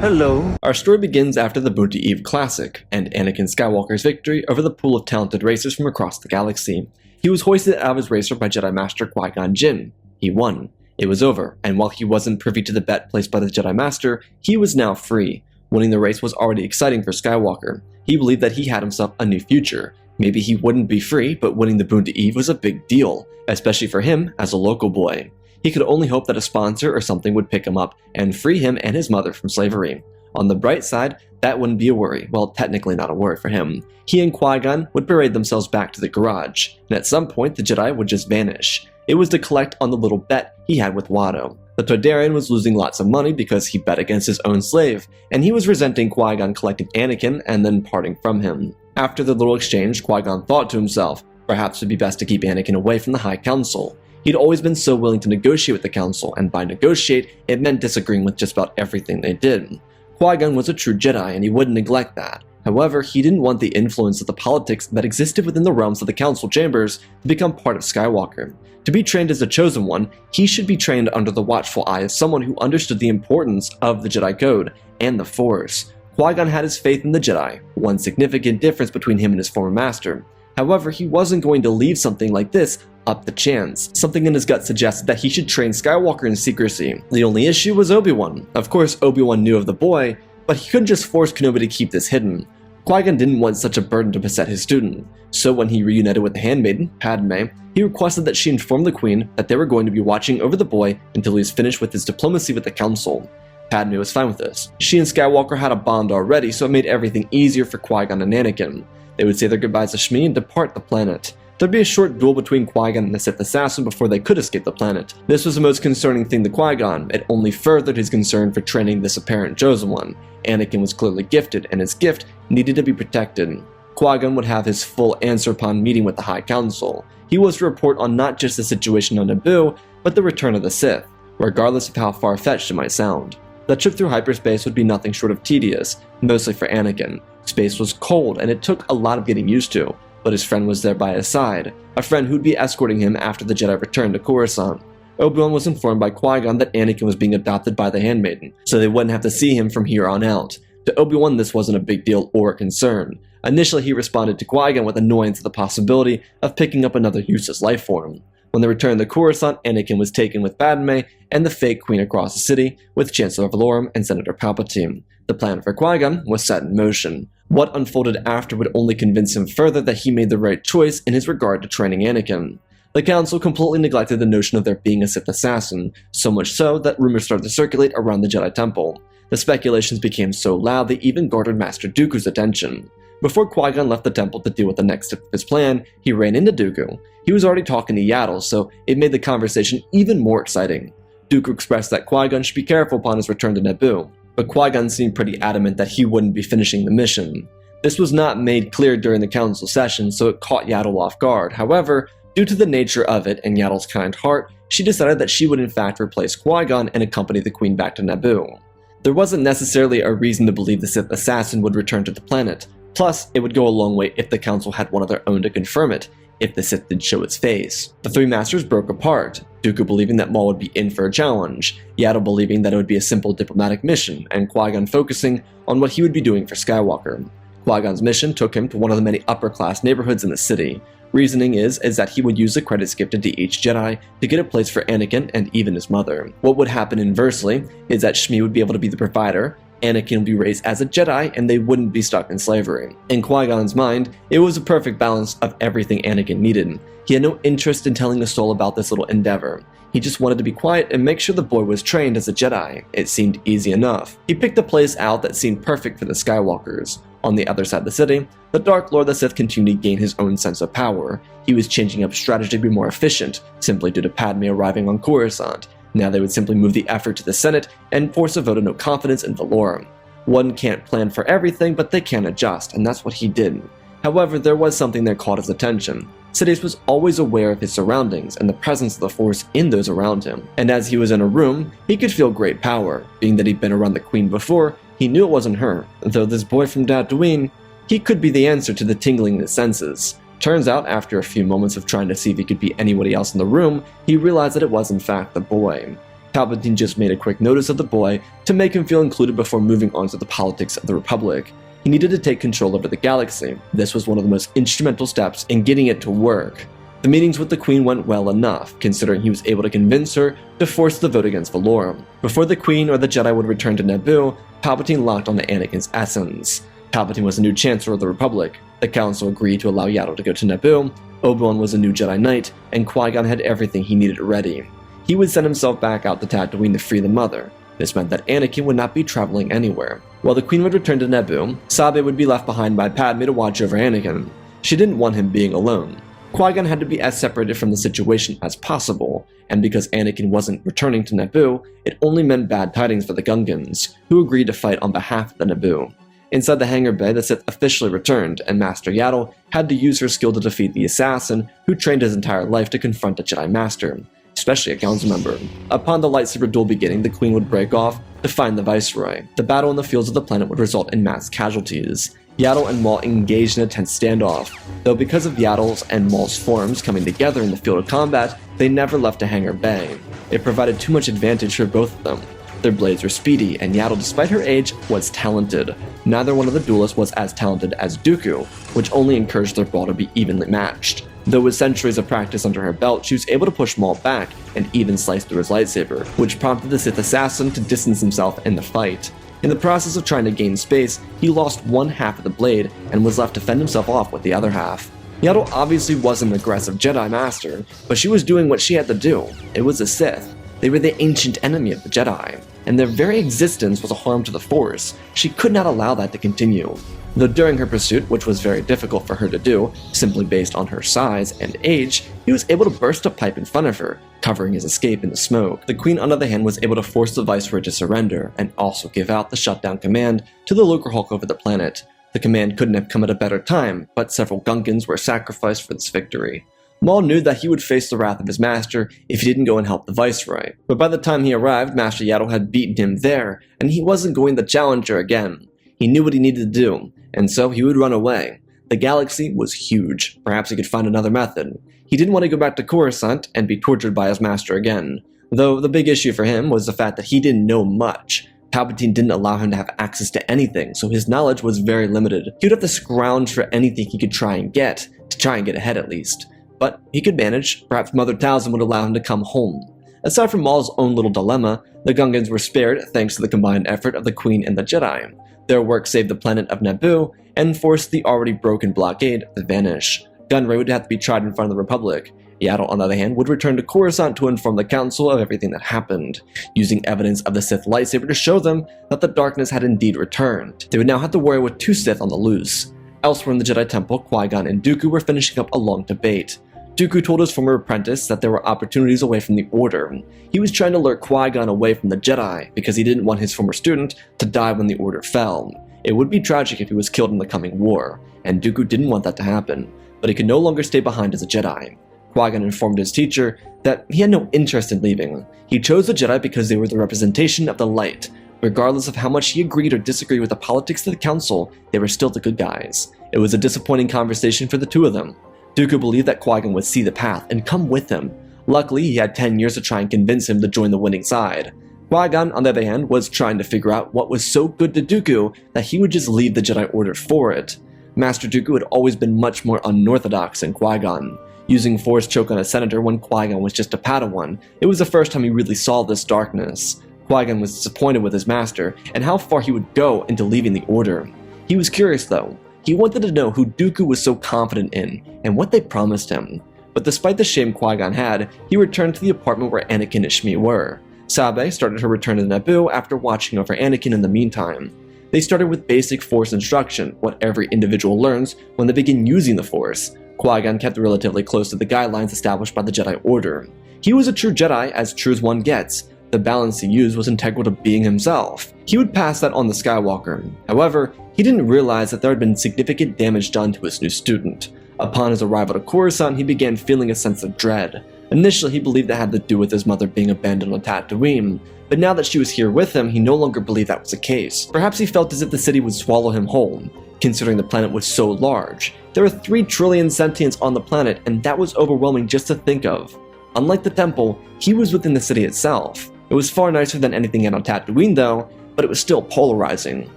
Hello. Our story begins after the Boonty Eve Classic, and Anakin Skywalker's victory over the pool of talented racers from across the galaxy. He was hoisted out of his racer by Jedi Master Qui Gon Jinn. He won. It was over, and while he wasn't privy to the bet placed by the Jedi Master, he was now free. Winning the race was already exciting for Skywalker. He believed that he had himself a new future. Maybe he wouldn't be free, but winning the Boonty Eve was a big deal, especially for him as a local boy. He could only hope that a sponsor or something would pick him up and free him and his mother from slavery. On the bright side, that wouldn't be a worry. Well, technically not a worry for him. He and Qui-Gon would parade themselves back to the garage, and at some point the Jedi would just vanish. It was to collect on the little bet he had with Watto. The Toydarian was losing lots of money because he bet against his own slave, and he was resenting Qui-Gon collecting Anakin and then parting from him. After the little exchange, Qui-Gon thought to himself, perhaps it would be best to keep Anakin away from the High Council. He'd always been so willing to negotiate with the Council, and by negotiate, it meant disagreeing with just about everything they did. Qui-Gon was a true Jedi, and he wouldn't neglect that. However, he didn't want the influence of the politics that existed within the realms of the Council chambers to become part of Skywalker. To be trained as a Chosen One, he should be trained under the watchful eye of someone who understood the importance of the Jedi Code and the Force. Qui-Gon had his faith in the Jedi, one significant difference between him and his former master. However, he wasn't going to leave something like this up to chance. Something in his gut suggested that he should train Skywalker in secrecy. The only issue was Obi-Wan. Of course, Obi-Wan knew of the boy, but he couldn't just force Kenobi to keep this hidden. Qui-Gon didn't want such a burden to beset his student, so when he reunited with the handmaiden, Padme, he requested that she inform the Queen that they were going to be watching over the boy until he was finished with his diplomacy with the Council. Padme was fine with this. She and Skywalker had a bond already, so it made everything easier for Qui-Gon and Anakin. They would say their goodbyes to Shmi and depart the planet. There'd be a short duel between Qui-Gon and the Sith assassin before they could escape the planet. This was the most concerning thing to Qui-Gon. It only furthered his concern for training this apparent Chosen One. Anakin was clearly gifted, and his gift needed to be protected. Qui-Gon would have his full answer upon meeting with the High Council. He was to report on not just the situation on Naboo, but the return of the Sith, regardless of how far-fetched it might sound. The trip through hyperspace would be nothing short of tedious, mostly for Anakin. Space was cold, and it took a lot of getting used to, but his friend was there by his side, a friend who'd be escorting him after the Jedi returned to Coruscant. Obi-Wan was informed by Qui-Gon that Anakin was being adopted by the handmaiden, so they wouldn't have to see him from here on out. To Obi-Wan, this wasn't a big deal or a concern. Initially, he responded to Qui-Gon with annoyance at the possibility of picking up another useless life form. When they returned to Coruscant, Anakin was taken with Padme and the fake queen across the city with Chancellor Valorum and Senator Palpatine. The plan for Qui-Gon was set in motion. What unfolded after would only convince him further that he made the right choice in his regard to training Anakin. The Council completely neglected the notion of there being a Sith assassin, so much so that rumors started to circulate around the Jedi Temple. The speculations became so loud they even garnered Master Dooku's attention. Before Qui-Gon left the temple to deal with the next step of his plan, he ran into Dooku. He was already talking to Yaddle, so it made the conversation even more exciting. Dooku expressed that Qui-Gon should be careful upon his return to Naboo, but Qui-Gon seemed pretty adamant that he wouldn't be finishing the mission. This was not made clear during the council session, so it caught Yaddle off guard. However, due to the nature of it and Yaddle's kind heart, she decided that she would in fact replace Qui-Gon and accompany the Queen back to Naboo. There wasn't necessarily a reason to believe the Sith assassin would return to the planet. Plus, it would go a long way if the Council had one of their own to confirm it, if the Sith did show its face. The three masters broke apart, Dooku believing that Maul would be in for a challenge, Yaddle believing that it would be a simple diplomatic mission, and Qui-Gon focusing on what he would be doing for Skywalker. Qui-Gon's mission took him to one of the many upper-class neighborhoods in the city. Reasoning is that he would use the credits gifted to each Jedi to get a place for Anakin and even his mother. What would happen inversely is that Shmi would be able to be the provider, Anakin would be raised as a Jedi, and they wouldn't be stuck in slavery. In Qui-Gon's mind, it was a perfect balance of everything Anakin needed. He had no interest in telling a soul about this little endeavor. He just wanted to be quiet and make sure the boy was trained as a Jedi. It seemed easy enough. He picked a place out that seemed perfect for the Skywalkers. On the other side of the city, the Dark Lord of the Sith continued to gain his own sense of power. He was changing up strategy to be more efficient, simply due to Padme arriving on Coruscant. Now they would simply move the effort to the Senate and force a vote of no confidence in Valorum. One can't plan for everything, but they can adjust, and that's what he did. However, there was something that caught his attention. Sidious was always aware of his surroundings and the presence of the Force in those around him, and as he was in a room, he could feel great power. Being that he'd been around the Queen before, he knew it wasn't her, though this boy from Tatooine, he could be the answer to the tingling in his senses. Turns out, after a few moments of trying to see if he could be anybody else in the room, he realized that it was in fact the boy. Palpatine just made a quick notice of the boy to make him feel included before moving on to the politics of the Republic. He needed to take control over the galaxy. This was one of the most instrumental steps in getting it to work. The meetings with the Queen went well enough, considering he was able to convince her to force the vote against Folklore. Before the Queen or the Jedi would return to Naboo, Palpatine locked onto Anakin's essence. Palpatine was the new Chancellor of the Republic. The Council agreed to allow Yaddle to go to Naboo. Obi-Wan was a new Jedi Knight, and Qui Gon had everything he needed ready. He would send himself back out to Tatooine to free the Mother. This meant that Anakin would not be traveling anywhere. While the Queen would return to Naboo, Sabe would be left behind by Padme to watch over Anakin. She didn't want him being alone. Qui-Gon had to be as separated from the situation as possible, and because Anakin wasn't returning to Naboo, it only meant bad tidings for the Gungans, who agreed to fight on behalf of the Naboo. Inside the hangar bay, the Sith officially returned, and Master Yaddle had to use her skill to defeat the assassin who trained his entire life to confront a Jedi Master, especially a council member. Upon the lightsaber duel beginning, the Queen would break off to find the Viceroy. The battle in the fields of the planet would result in mass casualties. Yaddle and Maul engaged in a tense standoff, though because of Yaddle's and Maul's forms coming together in the field of combat, they never left a hangar bay. It provided too much advantage for both of them. Their blades were speedy, and Yaddle, despite her age, was talented. Neither one of the duelists was as talented as Dooku, which only encouraged their brawl to be evenly matched. Though with centuries of practice under her belt, she was able to push Maul back and even slice through his lightsaber, which prompted the Sith assassin to distance himself in the fight. In the process of trying to gain space, he lost one half of the blade and was left to fend himself off with the other half. Yaddle obviously wasn't an aggressive Jedi Master, but she was doing what she had to do. It was the Sith. They were the ancient enemy of the Jedi, and their very existence was a harm to the Force. She could not allow that to continue. Though during her pursuit, which was very difficult for her to do, simply based on her size and age, he was able to burst a pipe in front of her, covering his escape in the smoke. The Queen, on the other hand, was able to force the Viceroy to surrender, and also give out the shutdown command to the Lucrehulk over the planet. The command couldn't have come at a better time, but several Gungans were sacrificed for this victory. Maul knew that he would face the wrath of his master if he didn't go and help the Viceroy, but by the time he arrived, Master Yaddle had beaten him there, and he wasn't going to challenge her again. He knew what he needed to do, and so he would run away. The galaxy was huge. Perhaps he could find another method. He didn't want to go back to Coruscant and be tortured by his master again, though the big issue for him was the fact that he didn't know much. Palpatine didn't allow him to have access to anything, so his knowledge was very limited. He would have to scrounge for anything he could try and get ahead at least. But he could manage. Perhaps Mother Talzin would allow him to come home. Aside from Maul's own little dilemma, the Gungans were spared thanks to the combined effort of the Queen and the Jedi. Their work saved the planet of Naboo and forced the already broken blockade to vanish. Gunray would have to be tried in front of the Republic. Yaddle, on the other hand, would return to Coruscant to inform the Council of everything that happened, using evidence of the Sith lightsaber to show them that the darkness had indeed returned. They would now have to worry with two Sith on the loose. Elsewhere in the Jedi Temple, Qui-Gon and Dooku were finishing up a long debate. Dooku told his former apprentice that there were opportunities away from the Order. He was trying to lure Qui-Gon away from the Jedi because he didn't want his former student to die when the Order fell. It would be tragic if he was killed in the coming war, and Dooku didn't want that to happen, but he could no longer stay behind as a Jedi. Qui-Gon informed his teacher that he had no interest in leaving. He chose the Jedi because they were the representation of the light. Regardless of how much he agreed or disagreed with the politics of the Council, they were still the good guys. It was a disappointing conversation for the two of them. Dooku believed that Qui-Gon would see the path and come with him. Luckily, he had 10 years to try and convince him to join the winning side. Qui-Gon, on the other hand, was trying to figure out what was so good to Dooku that he would just leave the Jedi Order for it. Master Dooku had always been much more unorthodox than Qui-Gon. Using Force choke on a senator when Qui-Gon was just a Padawan, it was the first time he really saw this darkness. Qui-Gon was disappointed with his master and how far he would go into leaving the Order. He was curious though. He wanted to know who Dooku was so confident in, and what they promised him. But despite the shame Qui-Gon had, he returned to the apartment where Anakin and Shmi were. Sabe started her return to Naboo after watching over Anakin in the meantime. They started with basic Force instruction, what every individual learns when they begin using the Force. Qui-Gon kept relatively close to the guidelines established by the Jedi Order. He was a true Jedi, as true as one gets. The balance he used was integral to being himself. He would pass that on to Skywalker. However, he didn't realize that there had been significant damage done to his new student. Upon his arrival to Coruscant, he began feeling a sense of dread. Initially, he believed it had to do with his mother being abandoned on Tatooine, but now that she was here with him, he no longer believed that was the case. Perhaps he felt as if the city would swallow him whole, considering the planet was so large. There were 3 trillion sentients on the planet, and that was overwhelming just to think of. Unlike the temple, he was within the city itself. It was far nicer than anything he had on Tatooine though, but it was still polarizing.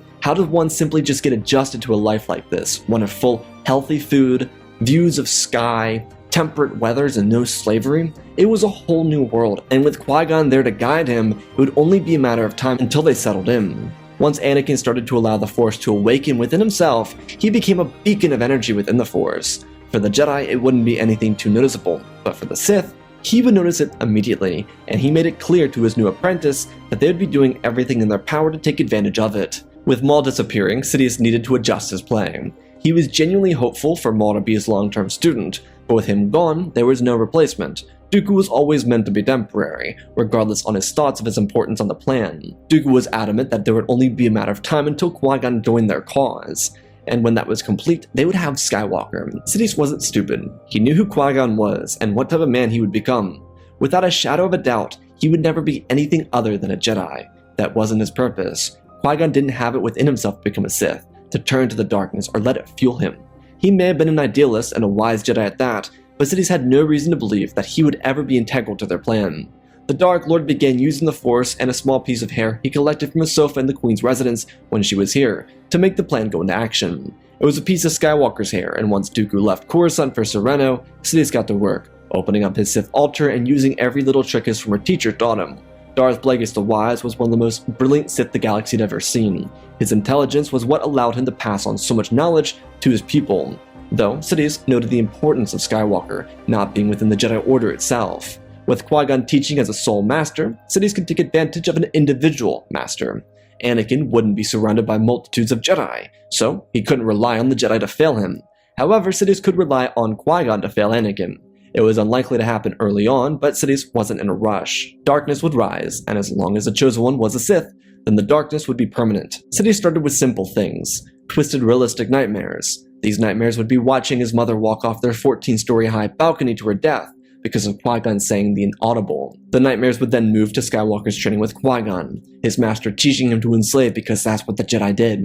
How did one simply just get adjusted to a life like this, one of full, healthy food, views of sky, temperate weathers, and no slavery? It was a whole new world, and with Qui-Gon there to guide him, it would only be a matter of time until they settled in. Once Anakin started to allow the Force to awaken within himself, he became a beacon of energy within the Force. For the Jedi, it wouldn't be anything too noticeable, but for the Sith, he would notice it immediately, and he made it clear to his new apprentice that they would be doing everything in their power to take advantage of it. With Maul disappearing, Sidious needed to adjust his play. He was genuinely hopeful for Maul to be his long-term student, but with him gone, there was no replacement. Dooku was always meant to be temporary, regardless on his thoughts of his importance on the plan. Dooku was adamant that there would only be a matter of time until Qui-Gon joined their cause, and when that was complete, they would have Skywalker. Sidious wasn't stupid. He knew who Qui-Gon was, and what type of man he would become. Without a shadow of a doubt, he would never be anything other than a Jedi. That wasn't his purpose. Qui-Gon didn't have it within himself to become a Sith, to turn to the darkness or let it fuel him. He may have been an idealist and a wise Jedi at that, but Sidious had no reason to believe that he would ever be integral to their plan. The Dark Lord began using the Force and a small piece of hair he collected from a sofa in the Queen's residence when she was here, to make the plan go into action. It was a piece of Skywalker's hair, and once Dooku left Coruscant for Sereno, Sidious got to work, opening up his Sith altar and using every little trick his former teacher taught him. Darth Plagueis the Wise was one of the most brilliant Sith the galaxy had ever seen. His intelligence was what allowed him to pass on so much knowledge to his pupil, though Sidious noted the importance of Skywalker not being within the Jedi Order itself. With Qui-Gon teaching as a sole master, Sidious could take advantage of an individual master. Anakin wouldn't be surrounded by multitudes of Jedi, so he couldn't rely on the Jedi to fail him. However, Sidious could rely on Qui-Gon to fail Anakin. It was unlikely to happen early on, but Sidious wasn't in a rush. Darkness would rise, and as long as the Chosen One was a Sith, then the darkness would be permanent. Sidious started with simple things, twisted realistic nightmares. These nightmares would be watching his mother walk off their 14-story-high balcony to her death because of Qui-Gon saying the inaudible. The nightmares would then move to Skywalker's training with Qui-Gon, his master teaching him to enslave because that's what the Jedi did.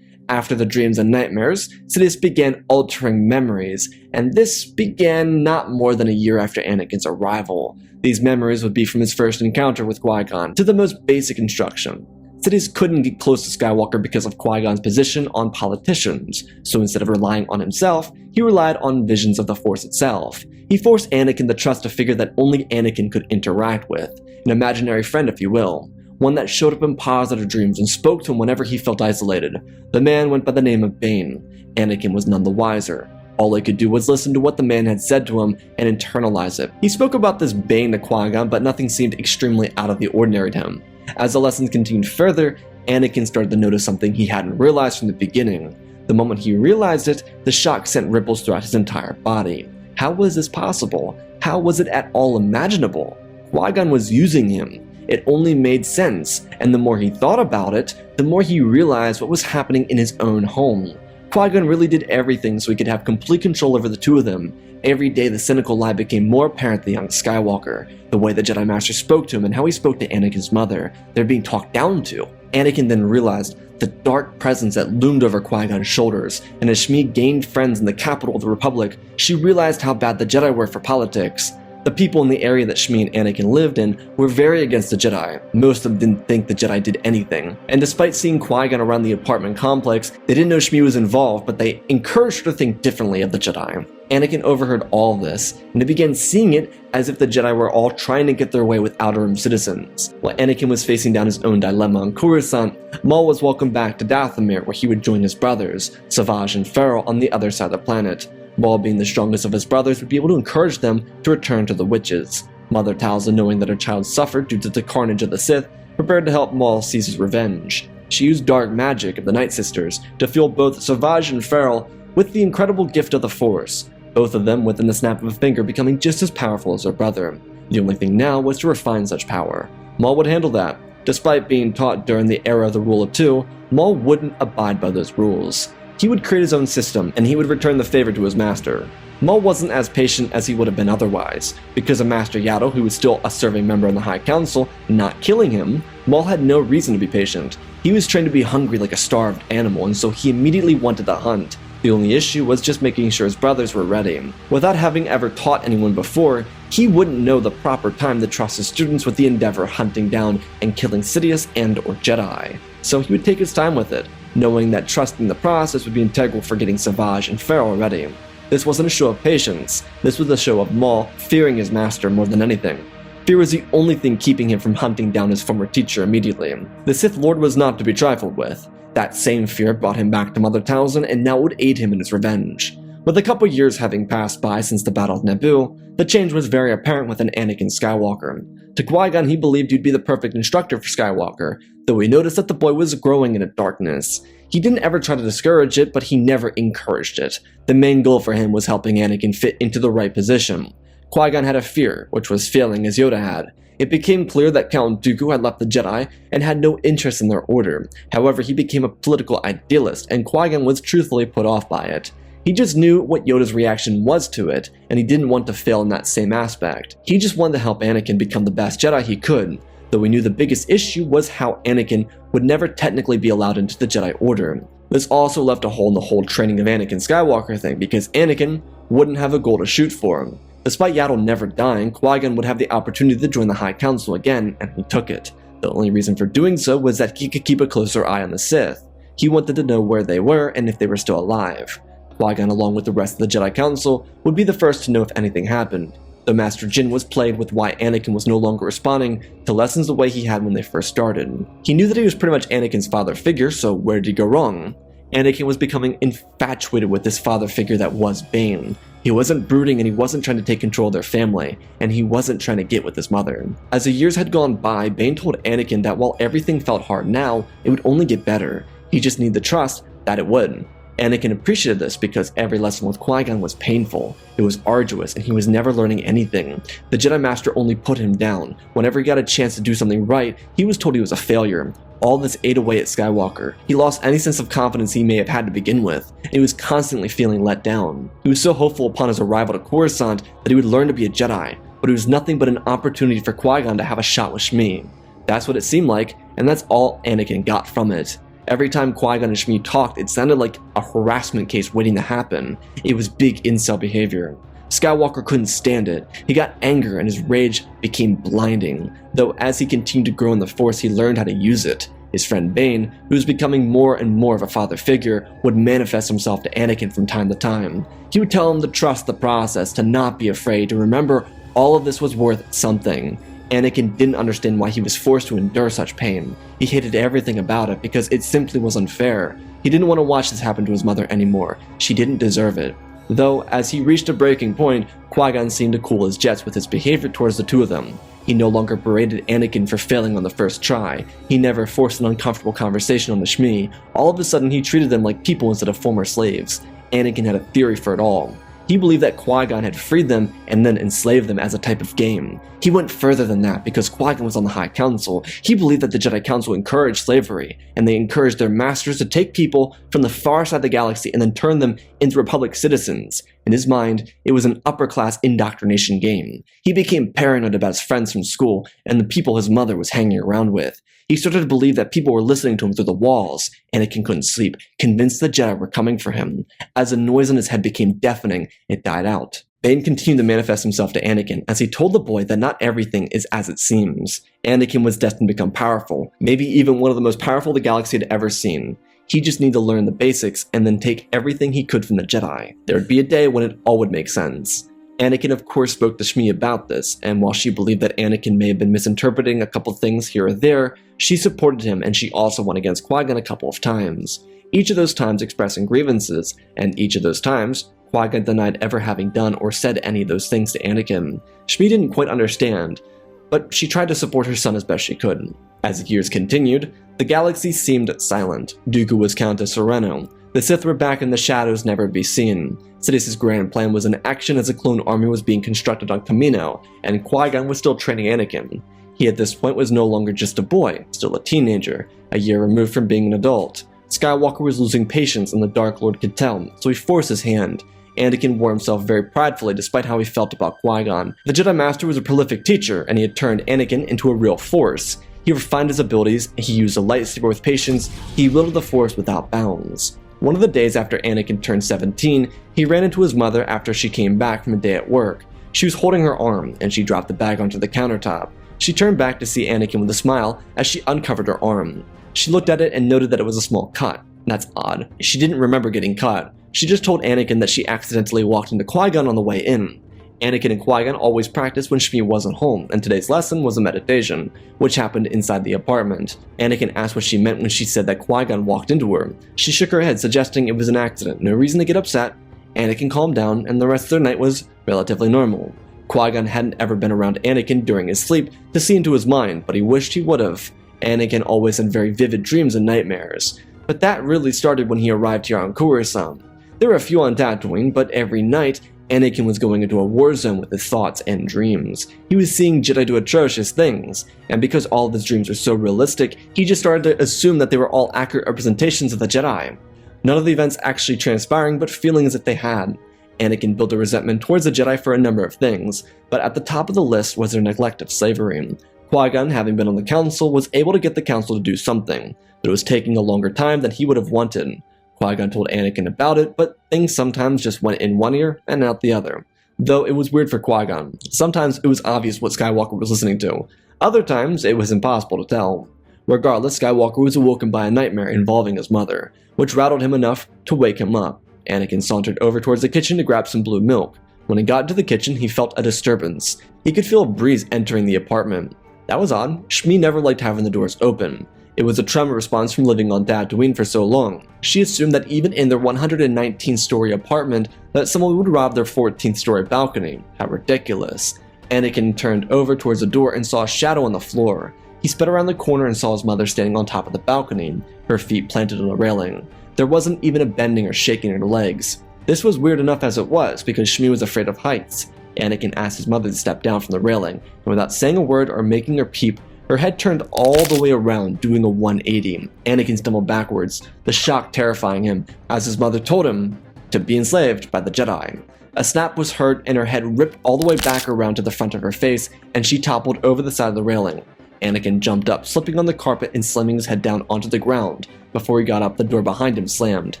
After the dreams and nightmares, Sidious began altering memories, and this began not more than a year after Anakin's arrival. These memories would be from his first encounter with Qui-Gon to the most basic instruction. Sidious couldn't get close to Skywalker because of Qui-Gon's position on politicians, so instead of relying on himself, he relied on visions of the Force itself. He forced Anakin to trust a figure that only Anakin could interact with, an imaginary friend if you will, one that showed up in positive dreams and spoke to him whenever he felt isolated. The man went by the name of Bane. Anakin was none the wiser. All he could do was listen to what the man had said to him and internalize it. He spoke about this Bane to Qui-Gon, but nothing seemed extremely out of the ordinary to him. As the lessons continued further, Anakin started to notice something he hadn't realized from the beginning. The moment he realized it, the shock sent ripples throughout his entire body. How was this possible? How was it at all imaginable? Qui-Gon was using him. It only made sense, and the more he thought about it, the more he realized what was happening in his own home. Qui-Gon really did everything so he could have complete control over the two of them. Every day the cynical lie became more apparent to the young Skywalker. The way the Jedi Master spoke to him and how he spoke to Anakin's mother. They're being talked down to. Anakin then realized the dark presence that loomed over Qui-Gon's shoulders, and as Shmi gained friends in the capital of the Republic, she realized how bad the Jedi were for politics. The people in the area that Shmi and Anakin lived in were very against the Jedi. Most of them didn't think the Jedi did anything. And despite seeing Qui-Gon around the apartment complex, they didn't know Shmi was involved, but they encouraged her to think differently of the Jedi. Anakin overheard all this, and he began seeing it as if the Jedi were all trying to get their way with Outer Rim citizens. While Anakin was facing down his own dilemma on Coruscant, Maul was welcomed back to Dathomir, where he would join his brothers, Savage and Feral, on the other side of the planet. Maul, being the strongest of his brothers, would be able to encourage them to return to the witches. Mother Talza, knowing that her child suffered due to the carnage of the Sith, prepared to help Maul seize his revenge. She used dark magic of the Night Sisters to fuel both Savage and Feral with the incredible gift of the Force, both of them within the snap of a finger becoming just as powerful as their brother. The only thing now was to refine such power. Maul would handle that. Despite being taught during the era of the Rule of Two, Maul wouldn't abide by those rules. He would create his own system, and he would return the favor to his master. Maul wasn't as patient as he would have been otherwise. Because of Master Yaddle, who was still a serving member in the High Council, not killing him, Maul had no reason to be patient. He was trained to be hungry like a starved animal, and so he immediately wanted to hunt. The only issue was just making sure his brothers were ready. Without having ever taught anyone before, he wouldn't know the proper time to trust his students with the endeavor of hunting down and killing Sidious and/or Jedi. So he would take his time with it, knowing that trusting the process would be integral for getting Savage and Feral ready. This wasn't a show of patience, this was a show of Maul fearing his master more than anything. Fear was the only thing keeping him from hunting down his former teacher immediately. The Sith Lord was not to be trifled with. That same fear brought him back to Mother Talzin and now would aid him in his revenge. With a couple years having passed by since the Battle of Naboo, the change was very apparent with an Anakin Skywalker. To Qui Gon, he believed he'd be the perfect instructor for Skywalker, though he noticed that the boy was growing in a darkness. He didn't ever try to discourage it, but he never encouraged it. The main goal for him was helping Anakin fit into the right position. Qui Gon had a fear, which was failing as Yoda had. It became clear that Count Dooku had left the Jedi and had no interest in their order. However, he became a political idealist, and Qui Gon was truthfully put off by it. He just knew what Yoda's reaction was to it, and he didn't want to fail in that same aspect. He just wanted to help Anakin become the best Jedi he could, though he knew the biggest issue was how Anakin would never technically be allowed into the Jedi Order. This also left a hole in the whole training of Anakin Skywalker thing, because Anakin wouldn't have a goal to shoot for him. Despite Yaddle never dying, Qui Gon would have the opportunity to join the High Council again, and he took it. The only reason for doing so was that he could keep a closer eye on the Sith. He wanted to know where they were and if they were still alive. Qui Gon, along with the rest of the Jedi Council, would be the first to know if anything happened, though Master Jin was plagued with why Anakin was no longer responding to lessons the way he had when they first started. He knew that he was pretty much Anakin's father figure, so where did he go wrong? Anakin was becoming infatuated with this father figure that was Bane. He wasn't brooding and he wasn't trying to take control of their family, and he wasn't trying to get with his mother. As the years had gone by, Bane told Anakin that while everything felt hard now, it would only get better. He just needed the trust that it would. Anakin appreciated this because every lesson with Qui Gon was painful, it was arduous, and he was never learning anything. The Jedi Master only put him down. Whenever he got a chance to do something right, he was told he was a failure. All this ate away at Skywalker. He lost any sense of confidence he may have had to begin with, and he was constantly feeling let down. He was so hopeful upon his arrival to Coruscant that he would learn to be a Jedi, but it was nothing but an opportunity for Qui Gon to have a shot with Shmi. That's what it seemed like, and that's all Anakin got from it. Every time Qui Gon and Shmi talked, it sounded like a harassment case waiting to happen. It was big incel behavior. Skywalker couldn't stand it. He got anger and his rage became blinding, though as he continued to grow in the Force, he learned how to use it. His friend Bane, who was becoming more and more of a father figure, would manifest himself to Anakin from time to time. He would tell him to trust the process, to not be afraid, to remember all of this was worth something. Anakin didn't understand why he was forced to endure such pain. He hated everything about it because it simply was unfair. He didn't want to watch this happen to his mother anymore. She didn't deserve it. Though, as he reached a breaking point, Qui Gon seemed to cool his jets with his behavior towards the two of them. He no longer berated Anakin for failing on the first try. He never forced an uncomfortable conversation on the Shmi. All of a sudden, he treated them like people instead of former slaves. Anakin had a theory for it all. He believed that Qui Gon had freed them and then enslaved them as a type of game. He went further than that because Qui Gon was on the High Council. He believed that the Jedi Council encouraged slavery, and they encouraged their masters to take people from the far side of the galaxy and then turn them into Republic citizens. In his mind, it was an upper-class indoctrination game. He became paranoid about his friends from school and the people his mother was hanging around with. He started to believe that people were listening to him through the walls. Anakin couldn't sleep, convinced the Jedi were coming for him. As the noise in his head became deafening, it died out. Bane continued to manifest himself to Anakin as he told the boy that not everything is as it seems. Anakin was destined to become powerful, maybe even one of the most powerful the galaxy had ever seen. He just needed to learn the basics and then take everything he could from the Jedi. There would be a day when it all would make sense. Anakin of course spoke to Shmi about this, and while she believed that Anakin may have been misinterpreting a couple things here or there, she supported him and she also went against Qui Gon a couple of times. Each of those times expressing grievances, and each of those times, Qui Gon denied ever having done or said any of those things to Anakin. Shmi didn't quite understand, but she tried to support her son as best she could. As the years continued, the galaxy seemed silent. Dooku was Countess Sereno. The Sith were back in the shadows, never to be seen. Sidious's grand plan was in action as a clone army was being constructed on Kamino, and Qui Gon was still training Anakin. He at this point was no longer just a boy, still a teenager, a year removed from being an adult. Skywalker was losing patience and the Dark Lord could tell, so he forced his hand. Anakin wore himself very pridefully despite how he felt about Qui Gon. The Jedi Master was a prolific teacher, and he had turned Anakin into a real force. He refined his abilities, he used a lightsaber with patience, he wielded the Force without bounds. One of the days after Anakin turned 17, he ran into his mother after she came back from a day at work. She was holding her arm, and she dropped the bag onto the countertop. She turned back to see Anakin with a smile as she uncovered her arm. She looked at it and noted that it was a small cut. That's odd. She didn't remember getting cut. She just told Anakin that she accidentally walked into Qui Gon on the way in. Anakin and Qui Gon always practiced when Shmi wasn't home, and today's lesson was a meditation, which happened inside the apartment. Anakin asked what she meant when she said that Qui Gon walked into her. She shook her head, suggesting it was an accident, no reason to get upset. Anakin calmed down, and the rest of their night was relatively normal. Qui Gon hadn't ever been around Anakin during his sleep to see into his mind, but he wished he would have. Anakin always had very vivid dreams and nightmares, but that really started when he arrived here on Coruscant. There were a few on Tatooine, but every night, Anakin was going into a war zone with his thoughts and dreams. He was seeing Jedi do atrocious things, and because all of his dreams were so realistic, he just started to assume that they were all accurate representations of the Jedi. None of the events actually transpiring, but feeling as if they had. Anakin built a resentment towards the Jedi for a number of things, but at the top of the list was their neglect of slavery. Qui-Gon, having been on the Council, was able to get the Council to do something, but it was taking a longer time than he would have wanted. Qui-Gon told Anakin about it, but things sometimes just went in one ear and out the other. Though it was weird for Qui-Gon. Sometimes it was obvious what Skywalker was listening to. Other times, it was impossible to tell. Regardless, Skywalker was awoken by a nightmare involving his mother, which rattled him enough to wake him up. Anakin sauntered over towards the kitchen to grab some blue milk. When he got into the kitchen, he felt a disturbance. He could feel a breeze entering the apartment. That was odd. Shmi never liked having the doors open. It was a trauma response from living on Tatooine for so long. She assumed that even in their 119-story apartment, that someone would rob their 14th-story balcony. How ridiculous. Anakin turned over towards the door and saw a shadow on the floor. He sped around the corner and saw his mother standing on top of the balcony, her feet planted on the railing. There wasn't even a bending or shaking in her legs. This was weird enough as it was, because Shmi was afraid of heights. Anakin asked his mother to step down from the railing, and without saying a word or making her peep, her head turned all the way around, doing a 180. Anakin stumbled backwards, the shock terrifying him, as his mother told him to be enslaved by the Jedi. A snap was heard, and her head ripped all the way back around to the front of her face, and she toppled over the side of the railing. Anakin jumped up, slipping on the carpet and slamming his head down onto the ground. Before he got up, the door behind him slammed.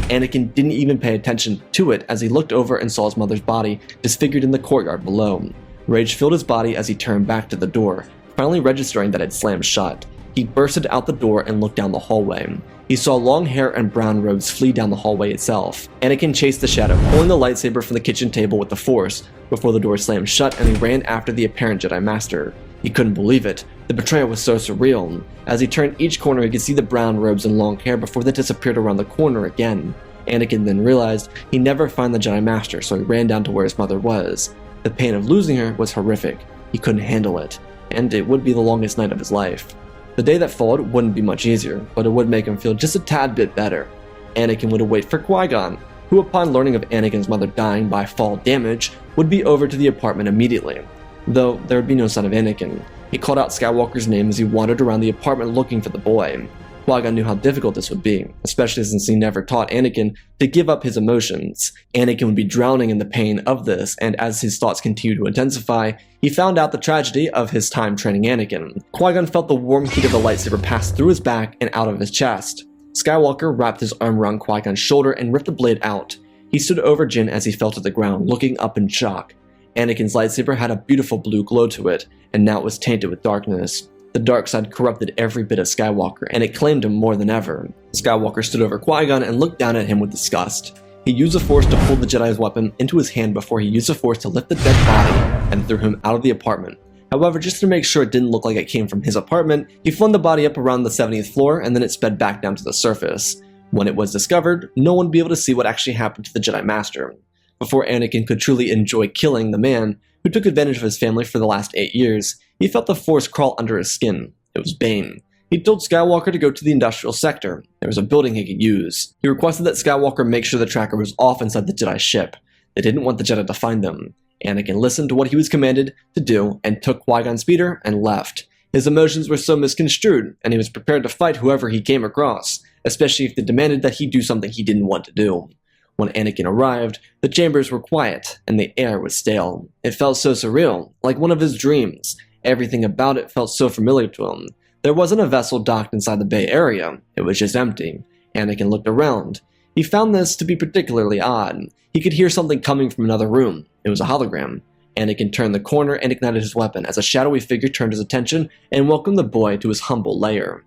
Anakin didn't even pay attention to it as he looked over and saw his mother's body disfigured in the courtyard below. Rage filled his body as he turned back to the door, finally registering that it slammed shut. He bursted out the door and looked down the hallway. He saw long hair and brown robes flee down the hallway itself. Anakin chased the shadow, pulling the lightsaber from the kitchen table with the force, before the door slammed shut and he ran after the apparent Jedi Master. He couldn't believe it. The betrayal was so surreal. As he turned each corner, he could see the brown robes and long hair before they disappeared around the corner again. Anakin then realized he'd never find the Jedi Master, so he ran down to where his mother was. The pain of losing her was horrific. He couldn't handle it, and it would be the longest night of his life. The day that followed wouldn't be much easier, but it would make him feel just a tad bit better. Anakin would await for Qui-Gon, who upon learning of Anakin's mother dying by fall damage, would be over to the apartment immediately. Though there would be no sign of Anakin. He called out Skywalker's name as he wandered around the apartment looking for the boy. Qui-Gon knew how difficult this would be, especially since he never taught Anakin to give up his emotions. Anakin would be drowning in the pain of this, and as his thoughts continued to intensify, he found out the tragedy of his time training Anakin. Qui-Gon felt the warm heat of the lightsaber pass through his back and out of his chest. Skywalker wrapped his arm around Qui-Gon's shoulder and ripped the blade out. He stood over Jinn as he fell to the ground, looking up in shock. Anakin's lightsaber had a beautiful blue glow to it, and now it was tainted with darkness. The dark side corrupted every bit of Skywalker, and it claimed him more than ever. Skywalker stood over Qui-Gon and looked down at him with disgust. He used the Force to pull the Jedi's weapon into his hand before he used the Force to lift the dead body and threw him out of the apartment. However, just to make sure it didn't look like it came from his apartment, he flung the body up around the 70th floor and then it sped back down to the surface. When it was discovered, no one would be able to see what actually happened to the Jedi Master. Before Anakin could truly enjoy killing the man who took advantage of his family for the last 8 years, he felt the Force crawl under his skin. It was Bane. He told Skywalker to go to the industrial sector. There was a building he could use. He requested that Skywalker make sure the tracker was off inside the Jedi ship. They didn't want the Jedi to find them. Anakin listened to what he was commanded to do and took Qui-Gon's speeder and left. His emotions were so misconstrued, and he was prepared to fight whoever he came across, especially if they demanded that he do something he didn't want to do. When Anakin arrived, the chambers were quiet, and the air was stale. It felt so surreal, like one of his dreams. Everything about it felt so familiar to him. There wasn't a vessel docked inside the Bay Area. It was just empty. Anakin looked around. He found this to be particularly odd. He could hear something coming from another room. It was a hologram. Anakin turned the corner and ignited his weapon as a shadowy figure turned his attention and welcomed the boy to his humble lair.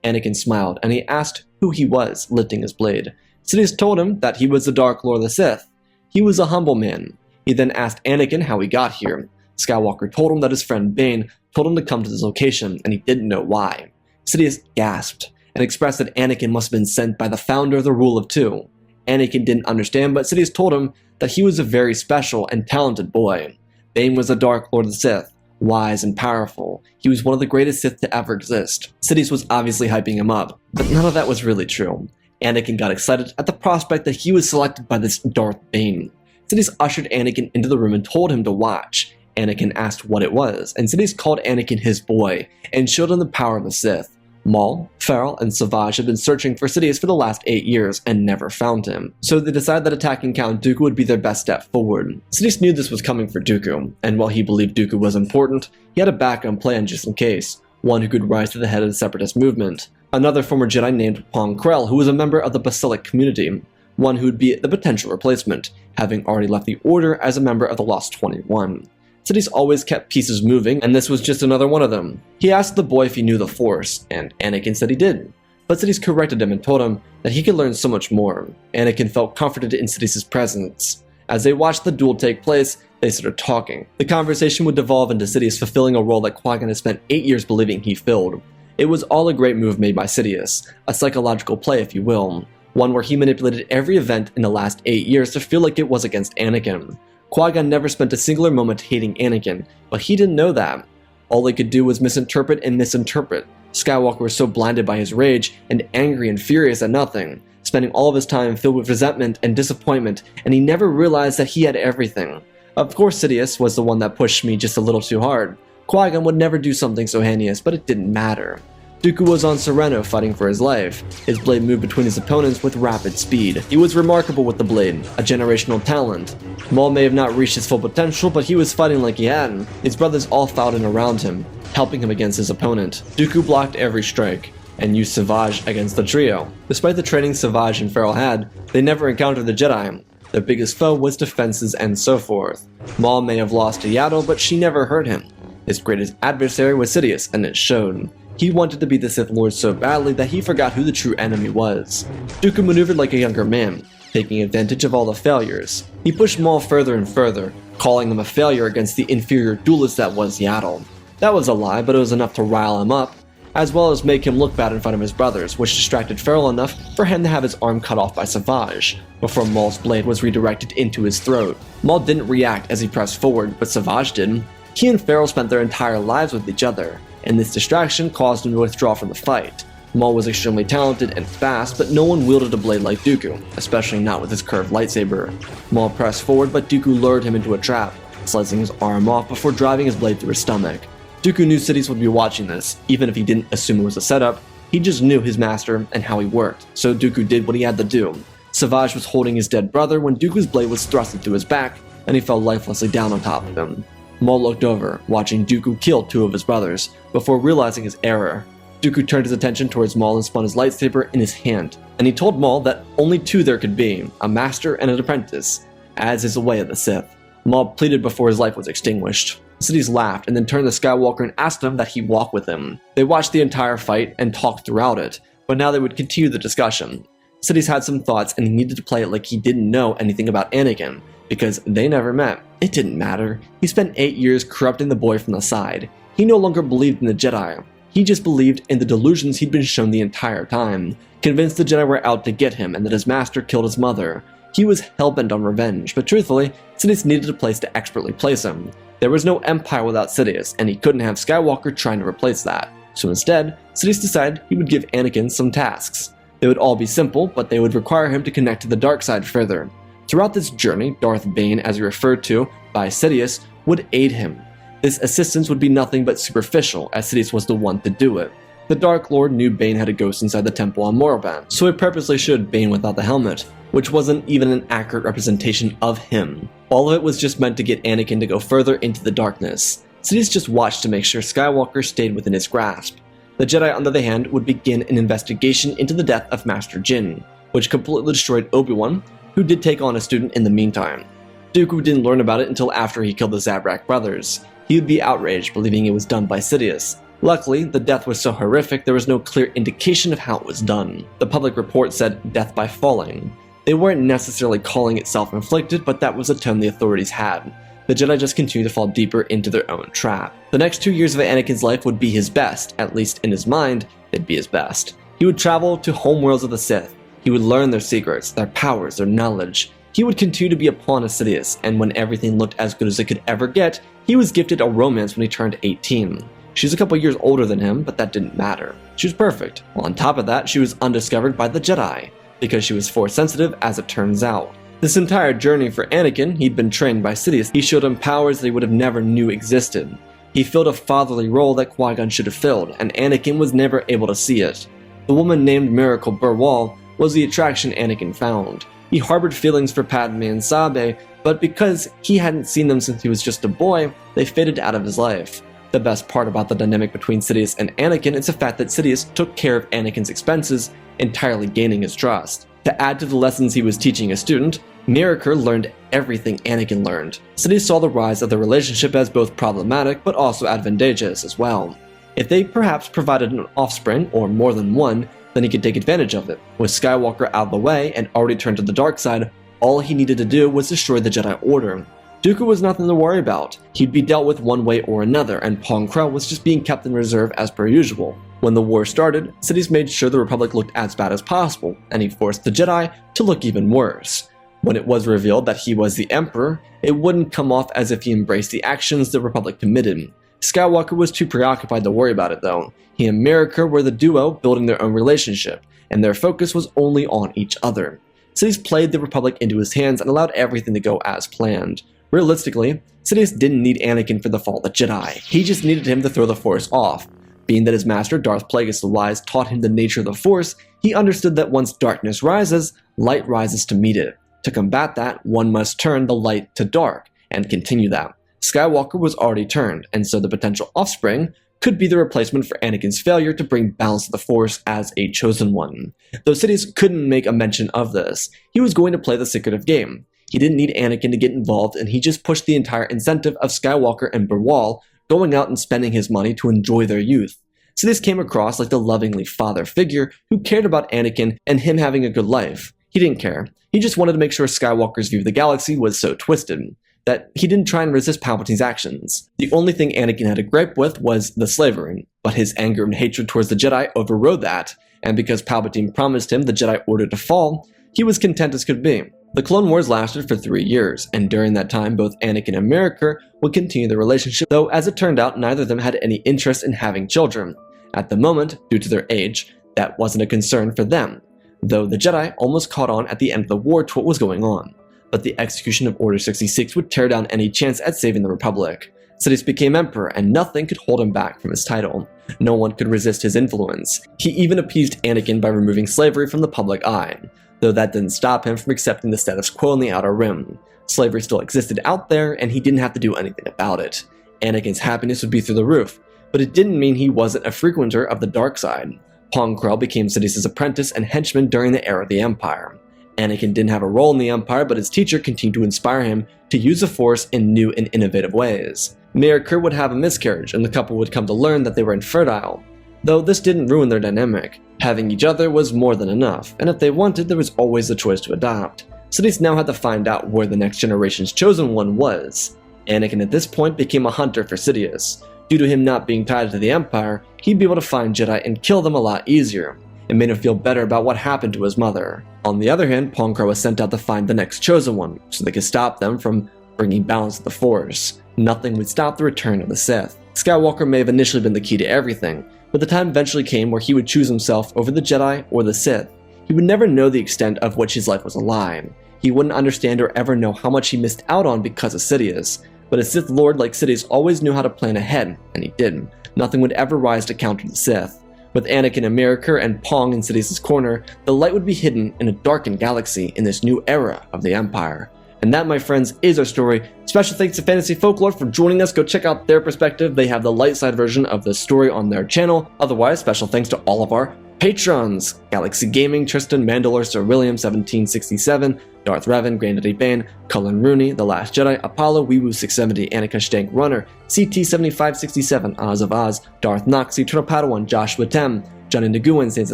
Anakin smiled, and he asked who he was, lifting his blade. Sidious told him that he was the Dark Lord of the Sith. He was a humble man. He then asked Anakin how he got here. Skywalker told him that his friend Bane told him to come to this location, and he didn't know why. Sidious gasped and expressed that Anakin must have been sent by the founder of the Rule of Two. Anakin didn't understand, but Sidious told him that he was a very special and talented boy. Bane was the Dark Lord of the Sith, wise and powerful. He was one of the greatest Sith to ever exist. Sidious was obviously hyping him up, but none of that was really true. Anakin got excited at the prospect that he was selected by this Darth Bane. Sidious ushered Anakin into the room and told him to watch. Anakin asked what it was, and Sidious called Anakin his boy, and showed him the power of the Sith. Maul, Farrell, and Savage had been searching for Sidious for the last 8 years and never found him, so they decided that attacking Count Dooku would be their best step forward. Sidious knew this was coming for Dooku, and while he believed Dooku was important, he had a backup plan just in case, one who could rise to the head of the Separatist movement. Another former Jedi named Pong Krell, who was a member of the Basilic community, one who would be the potential replacement, having already left the Order as a member of the Lost 21. Sidious always kept pieces moving, and this was just another one of them. He asked the boy if he knew the Force, and Anakin said he did. But Sidious corrected him and told him that he could learn so much more. Anakin felt comforted in Sidious's presence. As they watched the duel take place, they started talking. The conversation would devolve into Sidious fulfilling a role that Qui Gon had spent 8 years believing he filled. It was all a great move made by Sidious, a psychological play if you will, one where he manipulated every event in the last 8 years to feel like it was against Anakin. Qui Gon never spent a singular moment hating Anakin, but he didn't know that. All he could do was misinterpret and misinterpret. Skywalker was so blinded by his rage and angry and furious at nothing, spending all of his time filled with resentment and disappointment, and he never realized that he had everything. Of course Sidious was the one that pushed me just a little too hard. Qui Gon would never do something so heinous, but it didn't matter. Dooku was on Sereno fighting for his life. His blade moved between his opponents with rapid speed. He was remarkable with the blade, a generational talent. Maul may have not reached his full potential, but he was fighting like he had. His brothers all fought in around him, helping him against his opponent. Dooku blocked every strike, and used Savage against the trio. Despite the training Savage and Farrell had, they never encountered the Jedi. Their biggest foe was defenses and so forth. Maul may have lost to Yaddle, but she never hurt him. His greatest adversary was Sidious, and it showed. He wanted to be the Sith Lord so badly that he forgot who the true enemy was. Dooku maneuvered like a younger man, taking advantage of all the failures. He pushed Maul further and further, calling him a failure against the inferior duelist that was Yaddle. That was a lie, but it was enough to rile him up, as well as make him look bad in front of his brothers, which distracted Farrell enough for him to have his arm cut off by Savage, before Maul's blade was redirected into his throat. Maul didn't react as he pressed forward, but Savage did. He and Farrell spent their entire lives with each other, and this distraction caused him to withdraw from the fight. Maul was extremely talented and fast, but no one wielded a blade like Dooku, especially not with his curved lightsaber. Maul pressed forward, but Dooku lured him into a trap, slicing his arm off before driving his blade through his stomach. Dooku knew Sidious would be watching this, even if he didn't assume it was a setup. He just knew his master and how he worked, so Dooku did what he had to do. Savage was holding his dead brother when Dooku's blade was thrust into his back, and he fell lifelessly down on top of him. Maul looked over, watching Dooku kill 2 of his brothers, before realizing his error. Dooku turned his attention towards Maul and spun his lightsaber in his hand, and he told Maul that only 2 there could be, a master and an apprentice, as is the way of the Sith. Maul pleaded before his life was extinguished. Sidious laughed and then turned to Skywalker and asked him that he walk with him. They watched the entire fight and talked throughout it, but now they would continue the discussion. Sidious had some thoughts and he needed to play it like he didn't know anything about Anakin, because they never met. It didn't matter. He spent 8 years corrupting the boy from the side. He no longer believed in the Jedi. He just believed in the delusions he'd been shown the entire time, convinced the Jedi were out to get him and that his master killed his mother. He was hellbent on revenge, but truthfully, Sidious needed a place to expertly place him. There was no empire without Sidious, and he couldn't have Skywalker trying to replace that. So instead, Sidious decided he would give Anakin some tasks. They would all be simple, but they would require him to connect to the dark side further. Throughout this journey, Darth Bane, as he referred to by Sidious, would aid him. This assistance would be nothing but superficial, as Sidious was the one to do it. The Dark Lord knew Bane had a ghost inside the temple on Moraband, so he purposely showed Bane without the helmet, which wasn't even an accurate representation of him. All of it was just meant to get Anakin to go further into the darkness. Sidious just watched to make sure Skywalker stayed within his grasp. The Jedi, on the other hand, would begin an investigation into the death of Master Jinn, which completely destroyed Obi-Wan, who did take on a student in the meantime. Dooku didn't learn about it until after he killed the Zabrak brothers. He would be outraged, believing it was done by Sidious. Luckily, the death was so horrific there was no clear indication of how it was done. The public report said death by falling. They weren't necessarily calling it self-inflicted, but that was a tone the authorities had. The Jedi just continued to fall deeper into their own trap. The next 2 years of Anakin's life would be his best, at least in his mind, they'd be his best. He would travel to homeworlds of the Sith. He would learn their secrets, their powers, their knowledge. He would continue to be a pawn of Sidious, and when everything looked as good as it could ever get, he was gifted a romance when he turned 18. She was a couple years older than him, but that didn't matter. She was perfect. Well, on top of that, she was undiscovered by the Jedi, because she was force sensitive, as it turns out. This entire journey for Anakin, he'd been trained by Sidious. He showed him powers that he would have never knew existed. He filled a fatherly role that Qui Gon should have filled, and Anakin was never able to see it. The woman named Miracle Burwell was the attraction Anakin found. He harbored feelings for Padme and Sabe, but because he hadn't seen them since he was just a boy, they faded out of his life. The best part about the dynamic between Sidious and Anakin is the fact that Sidious took care of Anakin's expenses, entirely gaining his trust. To add to the lessons he was teaching a student, Miracle learned everything Anakin learned. Sidious saw the rise of the relationship as both problematic but also advantageous as well. If they perhaps provided an offspring, or more than one, then he could take advantage of it. With Skywalker out of the way and already turned to the dark side, all he needed to do was destroy the Jedi Order. Dooku was nothing to worry about. He'd be dealt with one way or another, and Pong Krell was just being kept in reserve as per usual. When the war started, Sidious made sure the Republic looked as bad as possible, and he forced the Jedi to look even worse. When it was revealed that he was the Emperor, it wouldn't come off as if he embraced the actions the Republic committed. Skywalker was too preoccupied to worry about it though. He and Miracle were the duo building their own relationship, and their focus was only on each other. Sidious played the Republic into his hands and allowed everything to go as planned. Realistically, Sidious didn't need Anakin for the fall of the Jedi. He just needed him to throw the Force off. Being that his master, Darth Plagueis the Wise, taught him the nature of the Force, he understood that once darkness rises, light rises to meet it. To combat that, one must turn the light to dark, and continue that. Skywalker was already turned, and so the potential offspring could be the replacement for Anakin's failure to bring balance to the Force as a chosen one. Though Sidious couldn't make a mention of this, he was going to play the secretive game. He didn't need Anakin to get involved, and he just pushed the entire incentive of Skywalker and Burwell going out and spending his money to enjoy their youth. Sidious came across like the lovingly father figure who cared about Anakin and him having a good life. He didn't care. He just wanted to make sure Skywalker's view of the galaxy was so twisted that he didn't try and resist Palpatine's actions. The only thing Anakin had a gripe with was the slavery, but his anger and hatred towards the Jedi overrode that, and because Palpatine promised him the Jedi Order to fall, he was content as could be. The Clone Wars lasted for 3 years, and during that time both Anakin and Miracle would continue their relationship, though as it turned out neither of them had any interest in having children. At the moment, due to their age, that wasn't a concern for them, though the Jedi almost caught on at the end of the war to what was going on. But the execution of Order 66 would tear down any chance at saving the Republic. Sidious became Emperor, and nothing could hold him back from his title. No one could resist his influence. He even appeased Anakin by removing slavery from the public eye, though that didn't stop him from accepting the status quo in the Outer Rim. Slavery still existed out there, and he didn't have to do anything about it. Anakin's happiness would be through the roof, but it didn't mean he wasn't a frequenter of the dark side. Pong Krell became Sidious's apprentice and henchman during the era of the Empire. Anakin didn't have a role in the Empire, but his teacher continued to inspire him to use the Force in new and innovative ways. Miracle would have a miscarriage, and the couple would come to learn that they were infertile. Though this didn't ruin their dynamic. Having each other was more than enough, and if they wanted, there was always the choice to adopt. Sidious now had to find out where the next generation's chosen one was. Anakin at this point became a hunter for Sidious. Due to him not being tied to the Empire, he'd be able to find Jedi and kill them a lot easier. It made him feel better about what happened to his mother. On the other hand, Pong Krell was sent out to find the next chosen one, so they could stop them from bringing balance to the Force. Nothing would stop the return of the Sith. Skywalker may have initially been the key to everything, but the time eventually came where he would choose himself over the Jedi or the Sith. He would never know the extent of which his life was a lie. He wouldn't understand or ever know how much he missed out on because of Sidious. But a Sith Lord like Sidious always knew how to plan ahead, and he did. Nothing would ever rise to counter the Sith. With Anakin and Miracle and Pong in Sidious's corner, the light would be hidden in a darkened galaxy in this new era of the Empire. And that, my friends, is our story. Special thanks to Fantasy Folklore for joining us. Go check out their perspective. They have the light side version of the story on their channel. Otherwise, special thanks to all of our patrons: Galaxy Gaming, Tristan, Mandalore, Sir William, 1767, Darth Revan, Granddaddy Bane, Cullen Rooney, The Last Jedi, Apollo, Weewoo 670, Annika Stank Runner, CT7567, Oz of Oz, Darth Nox, Eternal Padawan, Joshua Tem, Johnny Naguin, Sans the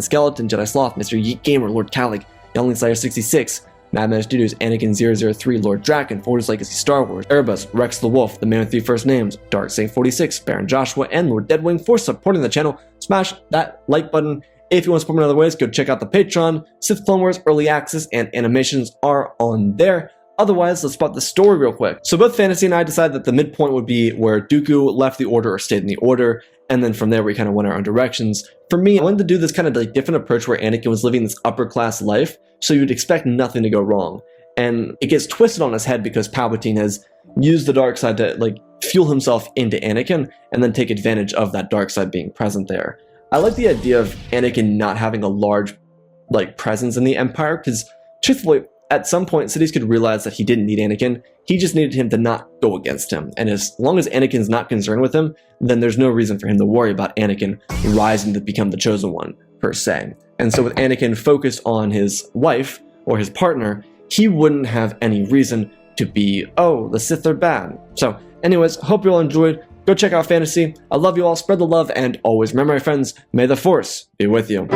Skeleton, Jedi Sloth, Mr. Yeet Gamer, Lord Calig, Youngling Slayer 66, Madman Studios, Anakin 003, Lord Draken, Fortis Legacy Star Wars, Erebus, Rex the Wolf, The Man with 3 First Names, Dark Saint 46, Baron Joshua, and Lord Deadwing for supporting the channel. Smash that like button. If you want to support me in other ways, go check out the Patreon. Sith Clone Wars Early Access and animations are on there. Otherwise, let's spot the story real quick. So both Fantasy and I decided that the midpoint would be where Dooku left the Order or stayed in the Order, and then from there we kind of went our own directions. For me, I wanted to do this kind of like different approach where Anakin was living this upper class life, so you'd expect nothing to go wrong. And it gets twisted on his head because Palpatine has used the dark side to like fuel himself into Anakin and then take advantage of that dark side being present there. I like the idea of Anakin not having a large like presence in the Empire, because truthfully, at some point, Sidious could realize that he didn't need Anakin. He just needed him to not go against him. And as long as Anakin's not concerned with him, then there's no reason for him to worry about Anakin rising to become the chosen one, per se. And so with Anakin focused on his wife, or his partner, he wouldn't have any reason to be, oh, the Sith are bad. So anyways, hope you all enjoyed. Go check out Fantasy. I love you all, spread the love, and always remember, my friends, may the Force be with you.